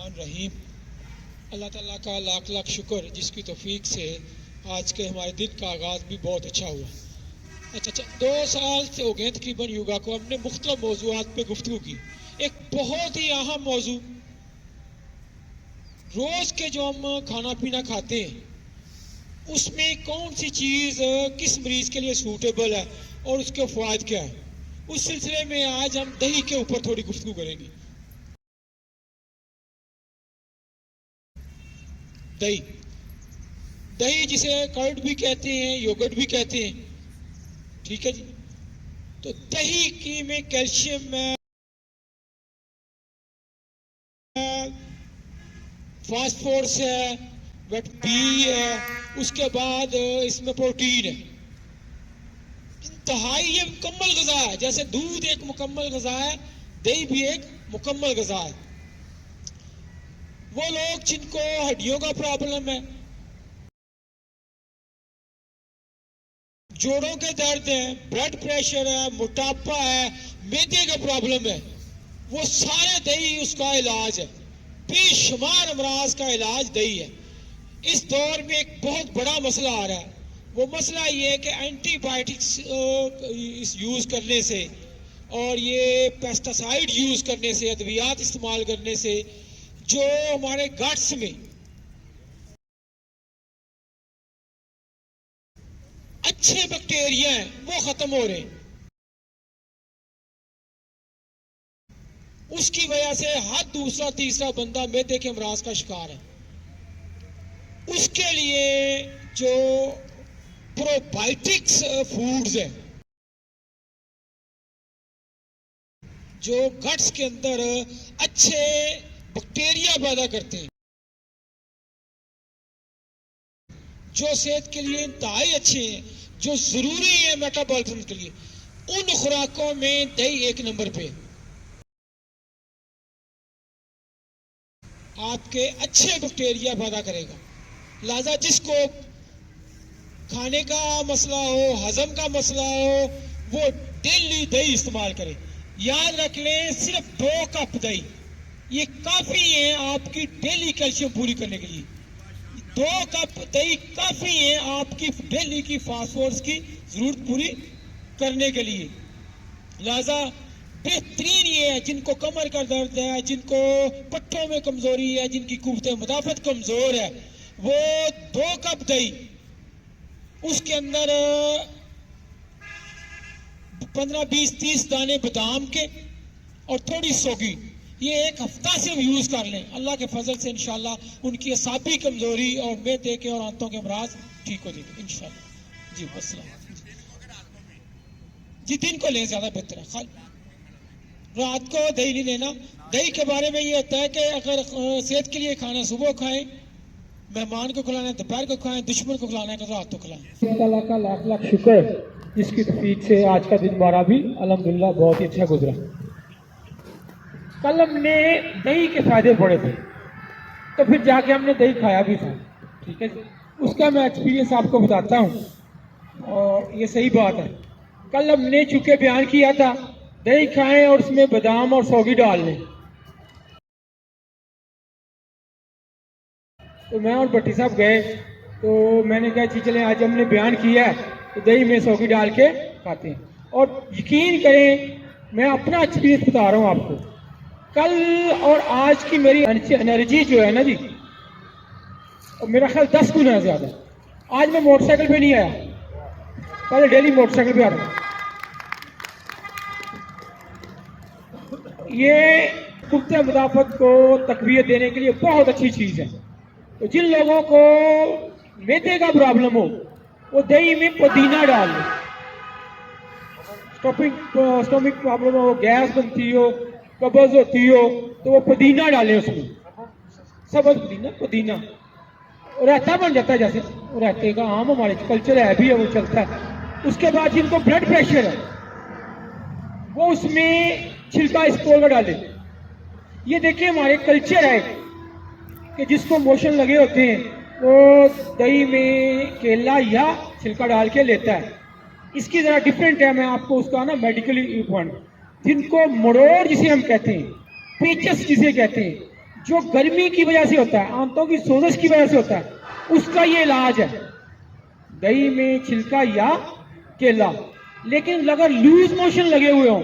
الرحمن الرحیم۔ اللہ تعالیٰ کا لاکھ لاکھ شکر جس کی توفیق سے آج کے ہمارے دن کا آغاز بھی بہت اچھا ہوا۔ اچھا 2 سال سے ہو گئے تقریباً یوگا کو ہم نے مختلف موضوعات پہ گفتگو کی۔ ایک بہت ہی اہم موضوع، روز کے جو ہم کھانا پینا کھاتے ہیں اس میں کون سی چیز کس مریض کے لیے سوٹیبل ہے اور اس کے فوائد کیا ہے، اس سلسلے میں آج ہم دہی کے اوپر تھوڑی گفتگو کریں گے۔ دہی جسے کرڈ بھی کہتے ہیں، یوگرٹ بھی کہتے ہیں، ٹھیک ہے جی۔ تو دہی کی میں کیلشیم ہے، فاسفورس ہے، وٹامن بی ہے، اس کے بعد اس میں پروٹین ہے۔ انتہائی یہ مکمل غذا ہے، جیسے دودھ ایک مکمل غذا ہے، دہی بھی ایک مکمل غذا ہے۔ وہ لوگ جن کو ہڈیوں کا پرابلم ہے، جوڑوں کے درد ہیں، بلڈ پریشر ہے، موٹاپا ہے، معدے کا پرابلم ہے، وہ سارے دہی اس کا علاج ہے۔ بے شمار امراض کا علاج دہی ہے۔ اس دور میں ایک بہت بڑا مسئلہ آ رہا ہے، وہ مسئلہ یہ ہے کہ اینٹی بائیوٹکس یوز کرنے سے اور یہ پیسٹیسائڈ یوز کرنے سے، ادویات استعمال کرنے سے جو ہمارے گٹس میں اچھے بیکٹیریا ہیں وہ ختم ہو رہے ہیں۔ اس کی وجہ سے ہر دوسرا تیسرا بندہ معدے کے امراض کا شکار ہے۔ اس کے لیے جو پروبائیوٹکس فوڈز ہیں جو گٹس کے اندر اچھے بیکٹیریا پیدا کرتے ہیں، جو صحت کے لیے انتہائی اچھے ہیں، جو ضروری ہے میٹابولزم کے لیے، ان خوراکوں میں دہی 1 نمبر پہ۔ آپ کے اچھے بیکٹیریا پیدا کرے گا، لہذا جس کو کھانے کا مسئلہ ہو، ہضم کا مسئلہ ہو، وہ ڈیلی دہی استعمال کرے۔ یاد رکھ لیں صرف 2 کپ دہی یہ کافی ہے آپ کی ڈیلی کیلشیم پوری کرنے کے لیے۔ 2 کپ دہی کافی ہے آپ کی ڈیلی کی فاسفورس کی ضرورت پوری کرنے کے لیے۔ لہذا بہترین یہ ہے جن کو کمر کا درد ہے، جن کو پٹھوں میں کمزوری ہے، جن کی قوت مدافعت کمزور ہے، وہ 2 کپ دہی، اس کے اندر 15 20 30 دانے بادام کے اور تھوڑی سوگی، یہ 1 ہفتہ سے یوز کر لیں، اللہ کے فضل سے انشاءاللہ ان کی اعصابی کمزوری اور معدے کے اور آنتوں کے امراض ٹھیک ہو جائے گے انشاءاللہ۔ جی والسلام۔ جی دن کو لیں زیادہ بہتر ہے، رات کو دہی نہیں لینا۔ دہی کے بارے میں یہ ہوتا ہے کہ اگر صحت کے لیے کھانا صبح کھائیں، مہمان کو کھلانا ہے دوپہر کو کھائیں، دشمن کو کھلانا ہے تو رات کو کھلائیں۔ اللہ کا لاکھ لاکھ شکر جس کی توفیق سے آج کا دن ہمارا بھی الحمدللہ بہت ہی اچھا گزرا۔ کل ہم نے دہی کے فائدے پڑھے تھے، تو پھر جا کے ہم نے دہی کھایا بھی تھا، ٹھیک ہے جی۔ اس کا میں ایکسپیرینس آپ کو بتاتا ہوں اور یہ صحیح بات ہے۔ کل ہم نے چونکہ بیان کیا تھا دہی کھائیں اور اس میں بادام اور سوگی ڈال لیں، تو میں اور بٹی صاحب گئے تو میں نے کہا جی چلیں آج ہم نے بیان کیا ہے تو دہی میں سوگی ڈال کے کھاتے ہیں۔ اور یقین کریں میں اپنا ایکسپیرینس بتا رہا ہوں آپ کو، کل اور آج کی میری انرجی جو ہے نا جی، میرا خیال 10 گنا زیادہ۔ آج میں موٹر سائیکل پہ نہیں آیا، پہلے ڈیلی موٹر سائیکل پہ آتا ہوں۔ یہ قوت مدافعت کو تقویت دینے کے لیے بہت اچھی چیز ہے۔ تو جن لوگوں کو معدے کا پرابلم ہو وہ دہی میں پودینہ ڈال لیں، اسٹومک پرابلم ہو، گیس بنتی ہو، قبض ہوتی ہو تو وہ پودینہ ڈالیں، اس میں سبز پودینہ رائتا بن جاتا ہے، جیسے رائتے کا عام ہمارے کلچر ہے بھی ہے، وہ چلتا ہے۔ اس کے بعد جن کو بلڈ پریشر ہے وہ اس میں چھلکا اسپول کا ڈالیں۔ یہ دیکھیں ہمارے کلچر ہے کہ جس کو موشن لگے ہوتے ہیں وہ دہی میں کیلا یا چھلکا ڈال کے لیتا ہے۔ اس کی ذرا ڈیفرنٹ ہے، میں آپ کو اس کا نا میڈیکلی پوائنٹ، جن کو مروڑ جسے ہم کہتے ہیں، پیچس جسے کہتے ہیں، جو گرمی کی وجہ سے ہوتا ہے، آنتوں کی سوزش کی وجہ سے ہوتا ہے، اس کا یہ علاج ہے دہی میں چھلکا یا کیلا. لیکن اگر لوز موشن لگے ہوئے ہوں،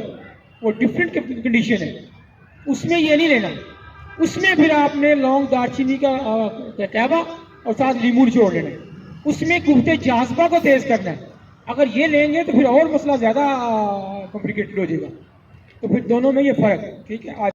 وہ ڈفرینٹ کنڈیشن ہے، اس میں یہ نہیں لینا. اس میں پھر آپ نے لونگ دار چینی کا کہوا اور ساتھ لیمو نچوڑ لینا ہے. اس میں قوت جاذبہ کو تیز کرنا ہے. اگر یہ لیں گے تو پھر اور مسئلہ زیادہ کمپلیکیٹڈ ہو جائے گا. تو پھر دونوں میں یہ فرق ہے. ٹھیک ہے.